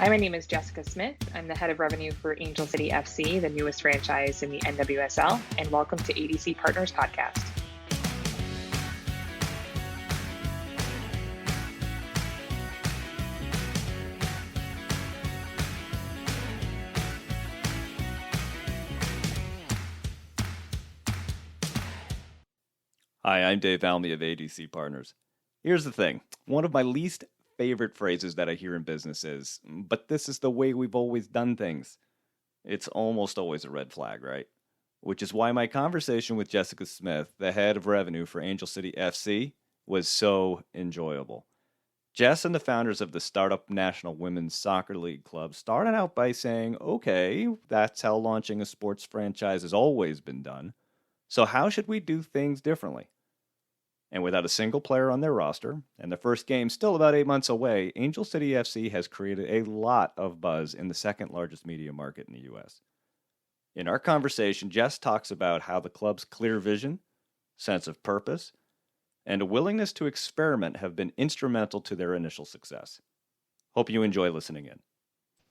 Hi, my name is Jessica Smith. I'm the head of revenue for Angel City FC, the newest franchise in the NWSL, and welcome to ADC Partners Podcast. Hi, I'm Dave Almy of ADC Partners. Here's the thing. One of my least favorite phrases that I hear in business is, but this is the way we've always done things. It's almost always a red flag, right? Which is why my conversation with Jessica Smith, the head of revenue for Angel City FC, was so enjoyable. Jess and the founders of the startup National Women's Soccer League Club started out by saying, okay, that's how launching a sports franchise has always been done. So how should we do things differently? And without a single player on their roster, and the first game still about 8 months away, Angel City FC has created a lot of buzz in the second largest media market in the U.S. In our conversation, Jess talks about how the club's clear vision, sense of purpose, and a willingness to experiment have been instrumental to their initial success. Hope you enjoy listening in.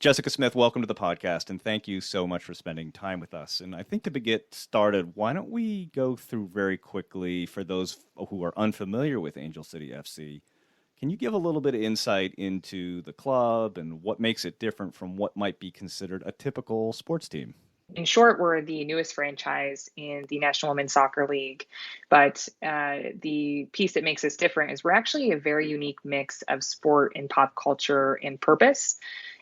Jessica Smith, welcome to the podcast, and thank you so much for spending time with us. And I think to get started, why don't we go through very quickly, for those who are unfamiliar with Angel City FC, can you give a little bit of insight into the club and what makes it different from what might be considered a typical sports team? In short, we're the newest franchise in the National Women's Soccer League, but the piece that makes us different is we're actually a very unique mix of sport and pop culture and purpose.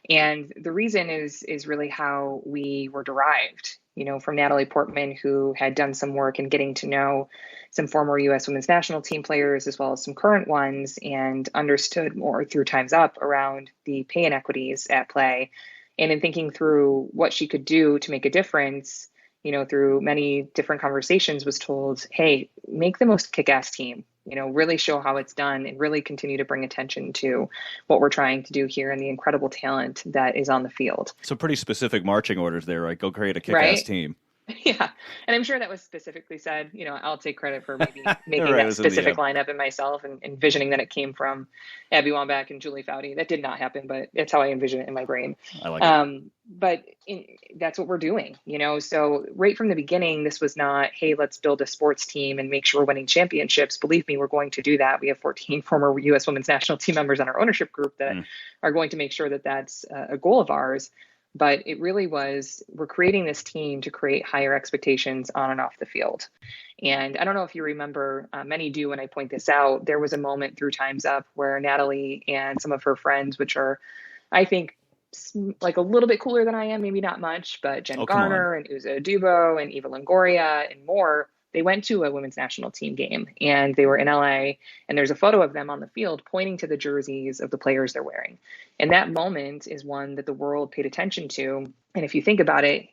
And the reason is really how we were derived, from Natalie Portman, who had done some work in getting to know some former U.S. women's national team players as well as some current ones, and understood more through Time's Up around the pay inequities at play. And in thinking through what she could do to make a difference, through many different conversations, was told, hey, make the most kick-ass team, really show how it's done and really continue to bring attention to what we're trying to do here and the incredible talent that is on the field. So pretty specific marching orders there, right? Go create a kick-ass team. Yeah. And I'm sure that was specifically said, I'll take credit for maybe making that specific lineup in myself and envisioning that it came from Abby Wambach and Julie Foudy. That did not happen, but it's how I envision it in my brain. I like it. But that's what we're doing, So right from the beginning, this was not, hey, let's build a sports team and make sure we're winning championships. Believe me, we're going to do that. We have 14 former U.S. women's national team members on our ownership group that are going to make sure that that's a goal of ours. But it really was, we're creating this team to create higher expectations on and off the field. And I don't know if you remember, many do when I point this out, there was a moment through Time's Up where Natalie and some of her friends, which are, I think, like a little bit cooler than I am, maybe not much, but Jen Garner and Uza Adubo and Eva Longoria and more, they went to a women's national team game and they were in LA, and there's a photo of them on the field pointing to the jerseys of the players they're wearing. And that moment is one that the world paid attention to. And if you think about it,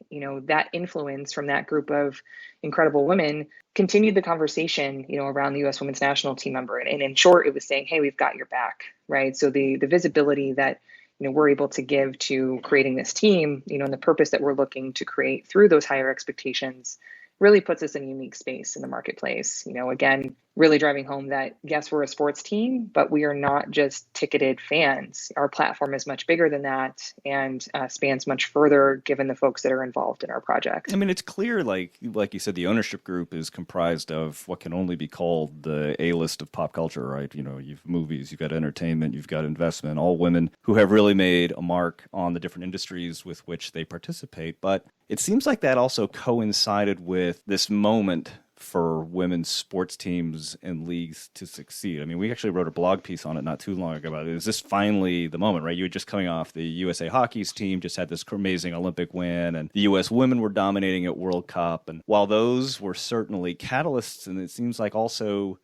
that influence from that group of incredible women continued the conversation, around the U.S. women's national team member. And in short, it was saying, hey, we've got your back, right? So the visibility that we're able to give to creating this team, and the purpose that we're looking to create through those higher expectations really puts us in a unique space in the marketplace. Again, really driving home that, yes, we're a sports team, but we are not just ticketed fans. Our platform is much bigger than that and spans much further given the folks that are involved in our project. I mean, it's clear, like you said, the ownership group is comprised of what can only be called the A-list of pop culture, right? You've movies, you've got entertainment, you've got investment, all women who have really made a mark on the different industries with which they participate. But it seems like that also coincided with this moment for women's sports teams and leagues to succeed. I mean, we actually wrote a blog piece on it not too long ago about it. Is this finally the moment, right? You were just coming off the USA Hockey's team, just had this amazing Olympic win, and the U.S. women were dominating at World Cup. And while those were certainly catalysts, and it seems like also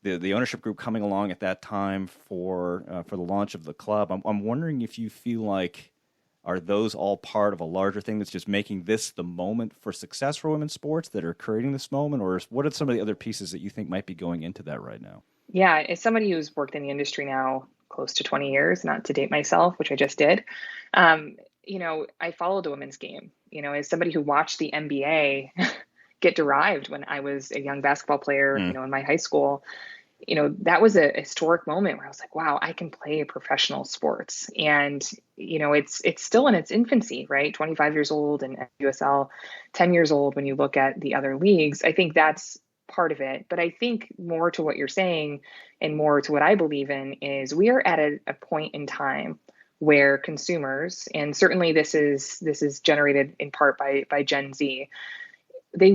the ownership group coming along at that time for the launch of the club, I'm wondering if you feel like, are those all part of a larger thing that's just making this the moment for success for women's sports that are creating this moment? Or what are some of the other pieces that you think might be going into that right now? Yeah, as somebody who's worked in the industry now close to 20 years, not to date myself, which I just did, I followed the women's game. As somebody who watched the NBA get derived when I was a young basketball player, in my high school, that was a historic moment where I was like, wow, I can play professional sports. And, it's still in its infancy, right? 25 years old and USL, 10 years old when you look at the other leagues. I think that's part of it. But I think more to what you're saying and more to what I believe in is we are at a point in time where consumers, and certainly this is generated in part by Gen Z, they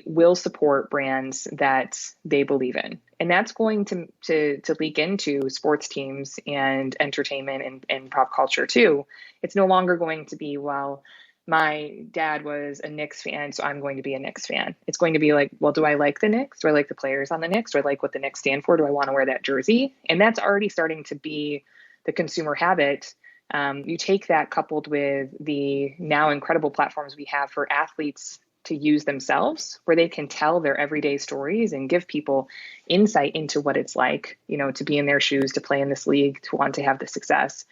will support brands that they believe in. And that's going to leak into sports teams and entertainment and pop culture too. It's no longer going to be, well, my dad was a Knicks fan, so I'm going to be a Knicks fan. It's going to be like, well, do I like the Knicks? Do I like the players on the Knicks? Do I like what the Knicks stand for? Do I want to wear that jersey? And that's already starting to be the consumer habit. You take that coupled with the now incredible platforms we have for athletes to use themselves, where they can tell their everyday stories and give people insight into what it's like, to be in their shoes, to play in this league, to want to have the success.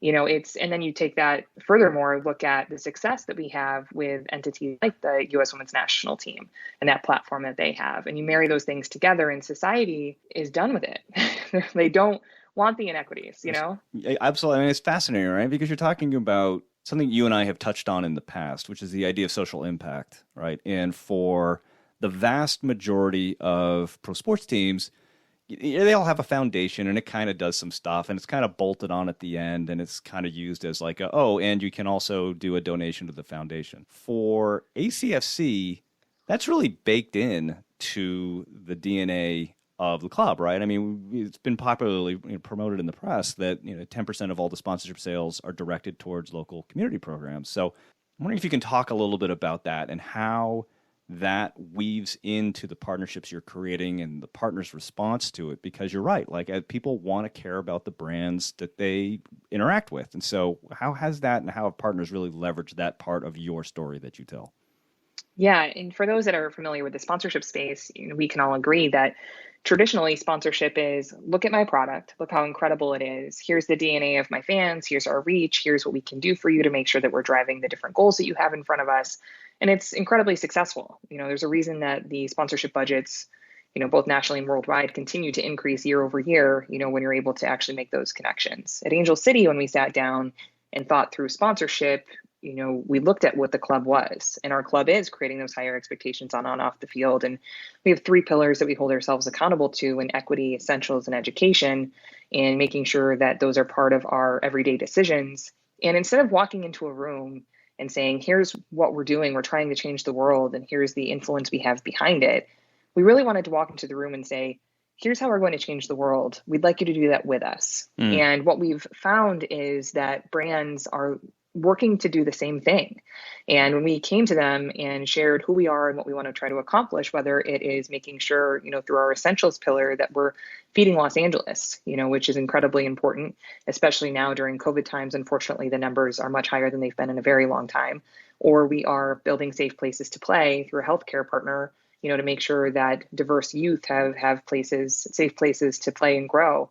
And then you take that furthermore, look at the success that we have with entities like the U.S. Women's National Team and that platform that they have. And you marry those things together and society is done with it. They don't want the inequities, Absolutely. I mean, it's fascinating, right? Because you're talking about something you and I have touched on in the past, which is the idea of social impact, right? And for the vast majority of pro sports teams, they all have a foundation and it kind of does some stuff and it's kind of bolted on at the end and it's kind of used as like, and you can also do a donation to the foundation. For ACFC, that's really baked in to the DNA of the club, right? I mean, it's been popularly promoted in the press that 10% of all the sponsorship sales are directed towards local community programs. So I'm wondering if you can talk a little bit about that and how that weaves into the partnerships you're creating and the partners' response to it, because you're right, like people want to care about the brands that they interact with. And so how has that and how have partners really leveraged that part of your story that you tell? Yeah, and for those that are familiar with the sponsorship space, we can all agree that traditionally sponsorship is look at my product, look how incredible it is. Here's the DNA of my fans, here's our reach, here's what we can do for you to make sure that we're driving the different goals that you have in front of us. And it's incredibly successful. There's a reason that the sponsorship budgets, both nationally and worldwide, continue to increase year over year, when you're able to actually make those connections. At Angel City, when we sat down and thought through sponsorship, we looked at what the club was, and our club is creating those higher expectations on and off the field. And we have 3 pillars that we hold ourselves accountable to in equity, essentials, and education, and making sure that those are part of our everyday decisions. And instead of walking into a room and saying, here's what we're doing, we're trying to change the world, and here's the influence we have behind it, we really wanted to walk into the room and say, here's how we're going to change the world. We'd like you to do that with us. And what we've found is that brands are working to do the same thing. And when we came to them and shared who we are and what we want to try to accomplish, whether it is making sure, through our essentials pillar that we're feeding Los Angeles, which is incredibly important, especially now during COVID times. Unfortunately, the numbers are much higher than they've been in a very long time. Or we are building safe places to play through a healthcare partner, to make sure that diverse youth have safe places to play and grow.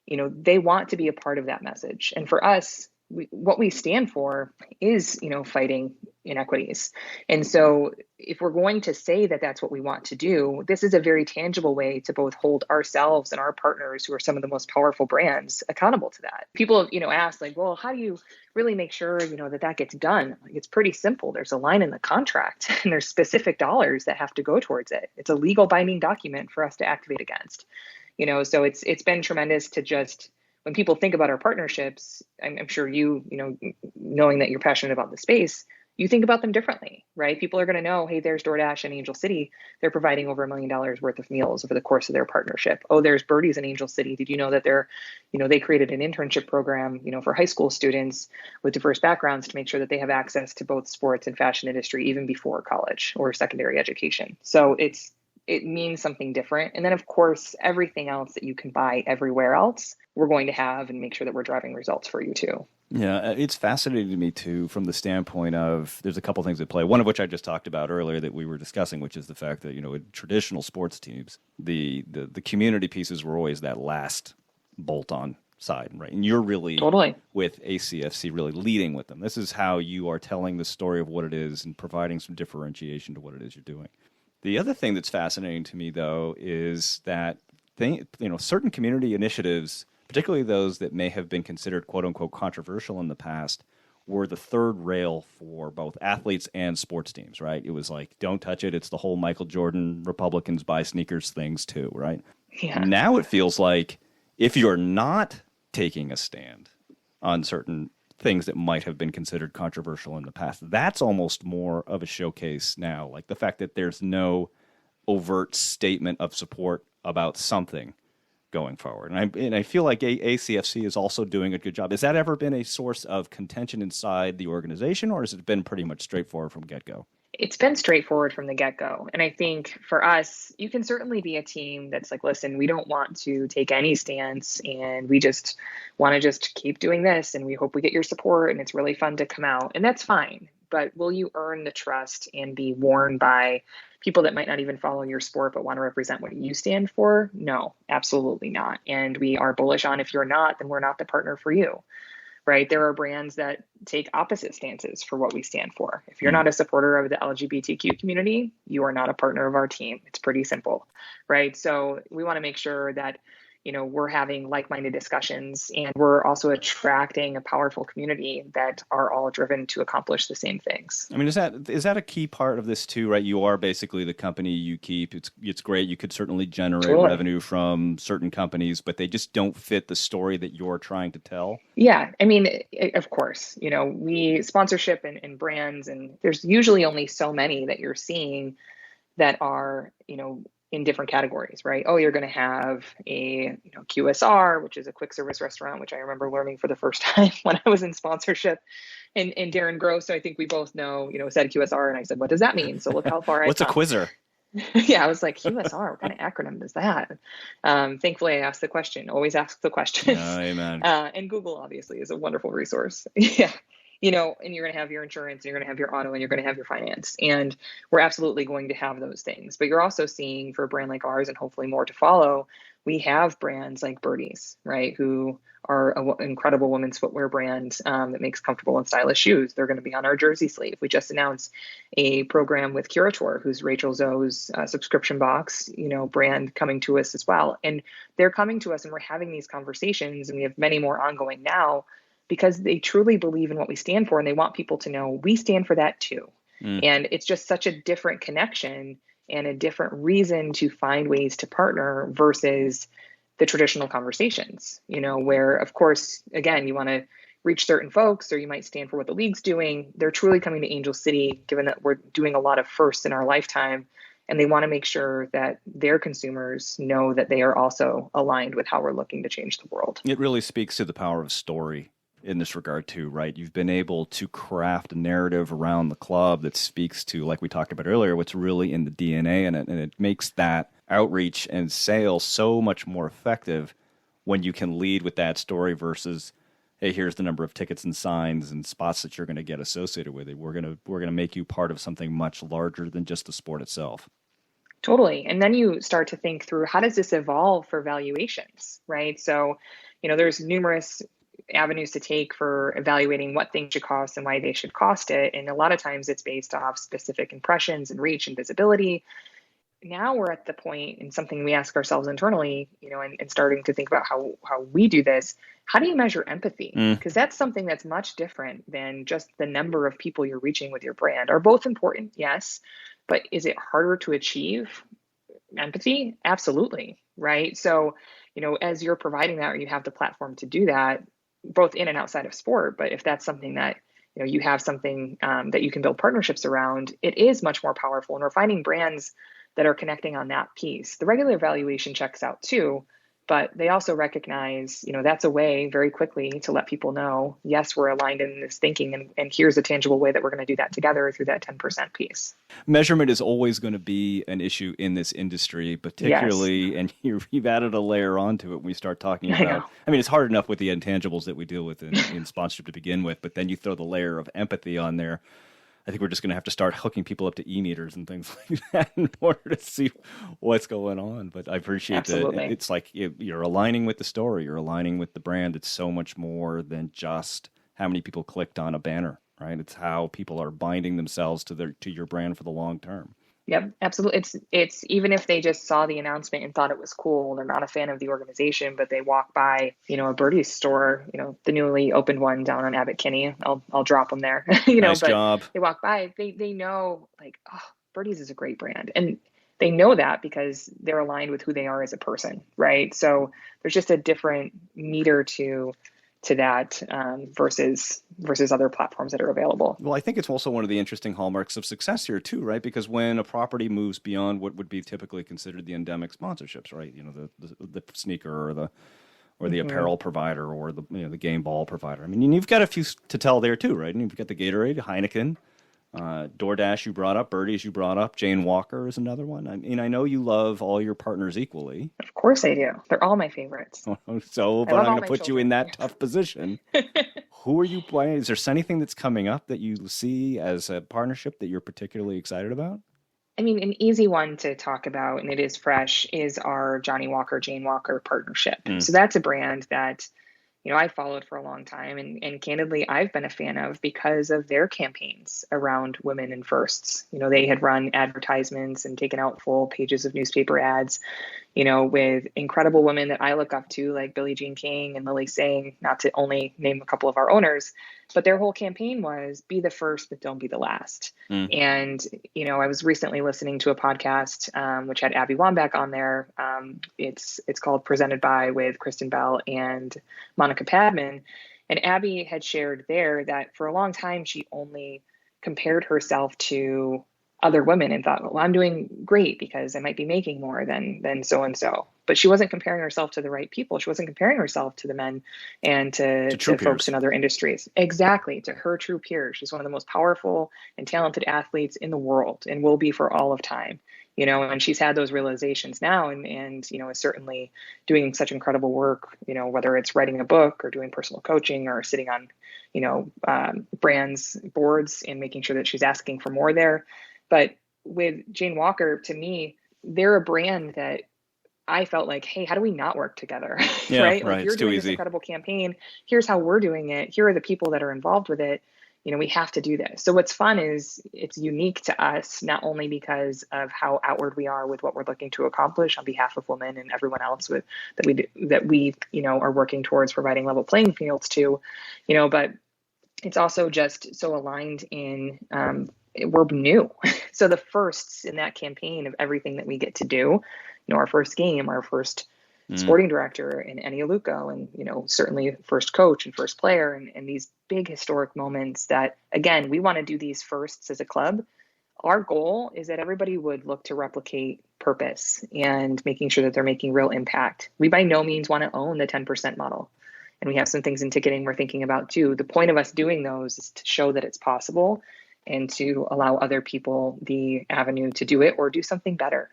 They want to be a part of that message. And for us, what we stand for is, fighting inequities. And so if we're going to say that that's what we want to do, this is a very tangible way to both hold ourselves and our partners, who are some of the most powerful brands, accountable to that. People, ask like, well, how do you really make sure, that gets done? Like, it's pretty simple. There's a line in the contract and there's specific dollars that have to go towards it. It's a legal binding document for us to activate against, so it's been tremendous to just, when people think about our partnerships, I'm sure knowing that you're passionate about the space, you think about them differently, right? People are going to know, hey, there's DoorDash in Angel City. They're providing over $1 million worth of meals over the course of their partnership. Oh, there's Birdie's in Angel City. Did you know that they created an internship program, for high school students with diverse backgrounds to make sure that they have access to both sports and fashion industry even before college or secondary education. So it means something different. And then, of course, everything else that you can buy everywhere else, we're going to have and make sure that we're driving results for you too. Yeah, it's fascinating to me too, from the standpoint of there's a couple things at play. One of which I just talked about earlier that we were discussing, which is the fact that, in traditional sports teams, the community pieces were always that last bolt-on side, right? And you're really, totally, with ACFC, really leading with them. This is how you are telling the story of what it is and providing some differentiation to what it is you're doing. The other thing that's fascinating to me, though, is that certain community initiatives, particularly those that may have been considered "quote unquote" controversial in the past, were the third rail for both athletes and sports teams. Right? It was like, don't touch it. It's the whole Michael Jordan Republicans buy sneakers things too. Right? Yeah. Now it feels like if you're not taking a stand on certain things that might have been considered controversial in the past, that's almost more of a showcase now. Like the fact that there's no overt statement of support about something going forward. And I feel like ACFC is also doing a good job. Has that ever been a source of contention inside the organization, or has it been pretty much straightforward from get-go? It's been straightforward from the get-go. And I think for us, you can certainly be a team that's like, listen, we don't want to take any stance and we just want to just keep doing this and we hope we get your support and it's really fun to come out. And that's fine. But will you earn the trust and be worn by people that might not even follow your sport but want to represent what you stand for? No, absolutely not. And we are bullish on if you're not, then we're not the partner for you. Right? There are brands that take opposite stances for what we stand for. If you're not a supporter of the LGBTQ community, you are not a partner of our team. It's pretty simple, right? So we want to make sure that, we're having like-minded discussions and we're also attracting a powerful community that are all driven to accomplish the same things. I mean, is that a key part of this too, right? You are basically the company you keep. It's great. You could certainly generate revenue from certain companies, but they just don't fit the story that you're trying to tell. Yeah. I mean, of course, we sponsorship and brands, and there's usually only so many that you're seeing that are, in different categories, right? Oh, you're going to have a QSR, which is a quick service restaurant, which I remember learning for the first time when I was in sponsorship. And Darren Gross, so I think we both know, said QSR, and I said, what does that mean? So look how far What's a quizzer? Yeah, I was like, QSR, what kind of acronym is that? Thankfully, I asked the question. Always ask the question. Amen. And Google, obviously, is a wonderful resource. Yeah. And you're going to have your insurance, and you're going to have your auto, and you're going to have your finance. And we're absolutely going to have those things. But you're also seeing, for a brand like ours, and hopefully more to follow, we have brands like Birdies, right, who are an incredible women's footwear brand that makes comfortable and stylish shoes. They're going to be on our jersey sleeve. We just announced a program with Curator, who's Rachel Zoe's subscription box, brand, coming to us as well. And they're coming to us, and we're having these conversations, and we have many more ongoing now, because they truly believe in what we stand for, and they want people to know we stand for that too. And it's just such a different connection and a different reason to find ways to partner versus the traditional conversations, where, of course, again, you want to reach certain folks, or you might stand for what the league's doing. They're truly coming to Angel City, given that we're doing a lot of firsts in our lifetime, and they want to make sure that their consumers know that they are also aligned with how we're looking to change the world. It really speaks to the power of story in this regard too, right? You've been able to craft a narrative around the club that speaks to, like we talked about earlier, what's really in the DNA in it, and it makes that outreach and sale so much more effective when you can lead with that story versus, hey, here's the number of tickets and signs and spots that you're going to get associated with it. We're going to make you part of something much larger than just the sport itself. Totally. And then you start to think through, how does this evolve for valuations, right? So, there's numerous avenues to take for evaluating what things should cost and why they should cost it. And a lot of times it's based off specific impressions and reach and visibility. Now we're at the point, and something we ask ourselves internally, and starting to think about how we do this. How do you measure empathy? Because that's something that's much different than just the number of people you're reaching with your brand. Are both important? Yes. But is it harder to achieve empathy? Absolutely. Right. So, as you're providing that, or you have the platform to do that, both in and outside of sport. But if that's something that, you have something that you can build partnerships around, it is much more powerful. And we're finding brands that are connecting on that piece. The regular evaluation checks out too, but they also recognize, that's a way very quickly to let people know, yes, we're aligned in this thinking, and here's a tangible way that we're going to do that together through that 10% piece. Measurement is always going to be an issue in this industry, particularly, yes. And you've added a layer onto it when we start talking about, I mean, it's hard enough with the intangibles that we deal with in sponsorship to begin with, but then you throw the layer of empathy on there. I think we're just going to have to start hooking people up to e-meters and things like that in order to see what's going on. But I appreciate that. It's like you're aligning with the story. You're aligning with the brand. It's so much more than just how many people clicked on a banner, right? It's how people are binding themselves to your brand for the long term. Yep, absolutely. It's even if they just saw the announcement and thought it was cool, they're not a fan of the organization, but they walk by, a Birdie's store, the newly opened one down on Abbot Kinney. I'll drop them there, Nice but job. they walk by, they know like, oh, Birdie's is a great brand. And they know that because they're aligned with who they are as a person, right? So there's just a different meter to that versus other platforms that are available. Well, I think it's also one of the interesting hallmarks of success here too, right? Because when a property moves beyond what would be typically considered the endemic sponsorships, right? The sneaker or the apparel provider or the game ball provider. I mean, you've got a few to tell there too, right? And you've got the Gatorade, Heineken, DoorDash you brought up, Birdie's you brought up, Jane Walker is another one. I mean, I know you love all your partners equally. Of course I do. They're all my favorites. But I'm going to put you in that tough position. Who are you playing? Is there anything that's coming up that you see as a partnership that you're particularly excited about? I mean, an easy one to talk about, and it is fresh, is our Johnny Walker, Jane Walker partnership. So that's a brand that I followed for a long time and candidly, I've been a fan of because of their campaigns around women and firsts. They had run advertisements and taken out full pages of newspaper ads, with incredible women that I look up to, like Billie Jean King and Lily Singh, not to only name a couple of our owners, but their whole campaign was be the first, but don't be the last. And, I was recently listening to a podcast, which had Abby Wambach on there. It's called Presented By with Kristen Bell and Monica Padman. And Abby had shared there that for a long time, she only compared herself to other women and thought, well, I'm doing great because I might be making more than so-and-so. But she wasn't comparing herself to the right people. She wasn't comparing herself to the men and to folks in other industries. Exactly, to her true peers. She's one of the most powerful and talented athletes in the world and will be for all of time. And she's had those realizations now and is certainly doing such incredible work, whether it's writing a book or doing personal coaching or sitting on, brands boards and making sure that she's asking for more there. But with Jane Walker, to me, they're a brand that I felt like, hey, how do we not work together? Yeah, right? Like you're doing this incredible campaign. Here's how we're doing it. Here are the people that are involved with it. We have to do this. So what's fun is it's unique to us, not only because of how outward we are with what we're looking to accomplish on behalf of women and everyone else that we are working towards providing level playing fields to, but it's also just so aligned in we're new. So the firsts in that campaign of everything that we get to do, our first game, our first sporting director in Eni Aluko, and, certainly first coach and first player and these big historic moments that, again, we want to do these firsts as a club. Our goal is that everybody would look to replicate purpose and making sure that they're making real impact. We by no means want to own the 10% model. And we have some things in ticketing we're thinking about too. The point of us doing those is to show that it's possible and to allow other people the avenue to do it or do something better.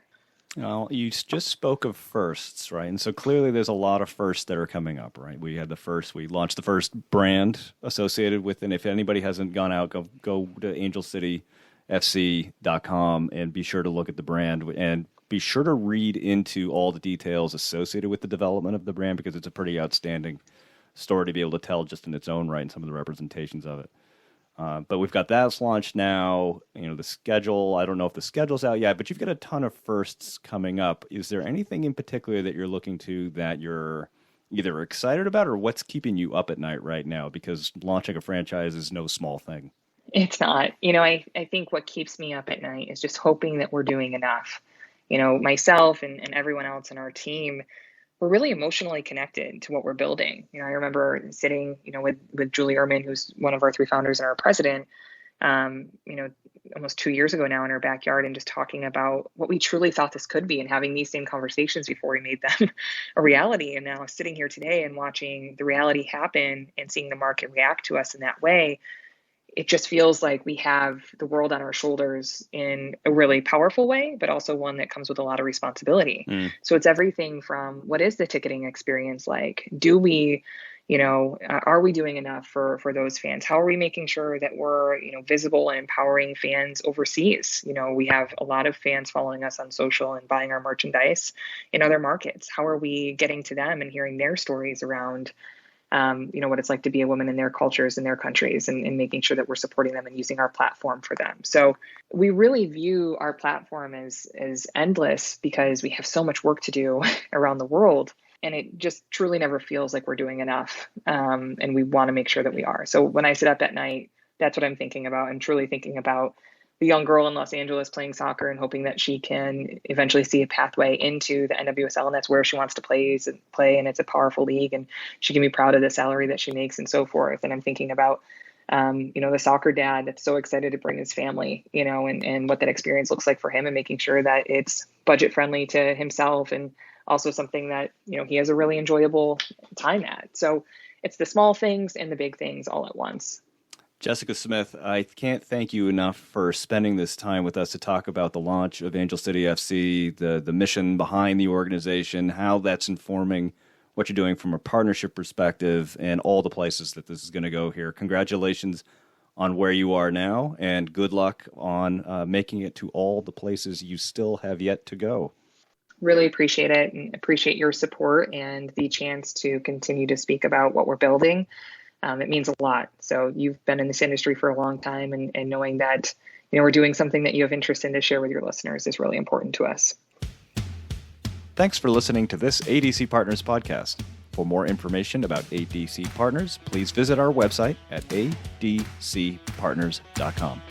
Well, you just spoke of firsts, right? And so clearly there's a lot of firsts that are coming up, right? We launched the first brand associated with, and if anybody hasn't gone out, go to angelcityfc.com and be sure to look at the brand and be sure to read into all the details associated with the development of the brand because it's a pretty outstanding story to be able to tell just in its own right and some of the representations of it. But we've got that launched now. The schedule, I don't know if the schedule's out yet, but you've got a ton of firsts coming up. Is there anything in particular that you're looking to that you're either excited about or what's keeping you up at night right now? Because launching a franchise is no small thing. It's not. I think what keeps me up at night is just hoping that we're doing enough. Myself and everyone else in our team, we're really emotionally connected to what we're building. I remember sitting, with Julie Ehrman, who's one of our three founders and our president, almost 2 years ago now in our backyard and just talking about what we truly thought this could be and having these same conversations before we made them a reality. And now sitting here today and watching the reality happen and seeing the market react to us in that way, it just feels like we have the world on our shoulders in a really powerful way, but also one that comes with a lot of responsibility. So it's everything from what is the ticketing experience like? Do we, are we doing enough for those fans? How are we making sure that we're, visible and empowering fans overseas? We have a lot of fans following us on social and buying our merchandise in other markets. How are we getting to them and hearing their stories around what it's like to be a woman in their cultures and their countries, and making sure that we're supporting them and using our platform for them. So we really view our platform as endless because we have so much work to do around the world. And it just truly never feels like we're doing enough. And we want to make sure that we are. So when I sit up at night, that's what I'm thinking about. I'm truly thinking about the young girl in Los Angeles playing soccer and hoping that she can eventually see a pathway into the NWSL, and that's where she wants to play, and it's a powerful league, and she can be proud of the salary that she makes and so forth. And I'm thinking about, the soccer dad that's so excited to bring his family, and what that experience looks like for him, and making sure that it's budget friendly to himself and also something that, he has a really enjoyable time at. So it's the small things and the big things all at once. Jessica Smith, I can't thank you enough for spending this time with us to talk about the launch of Angel City FC, the mission behind the organization, how that's informing what you're doing from a partnership perspective, and all the places that this is going to go here. Congratulations on where you are now, and good luck on making it to all the places you still have yet to go. Really appreciate it, and appreciate your support and the chance to continue to speak about what we're building. It means a lot. So you've been in this industry for a long time, and knowing that, we're doing something that you have interest in to share with your listeners is really important to us. Thanks for listening to this ADC Partners podcast. For more information about ADC Partners, please visit our website at adcpartners.com.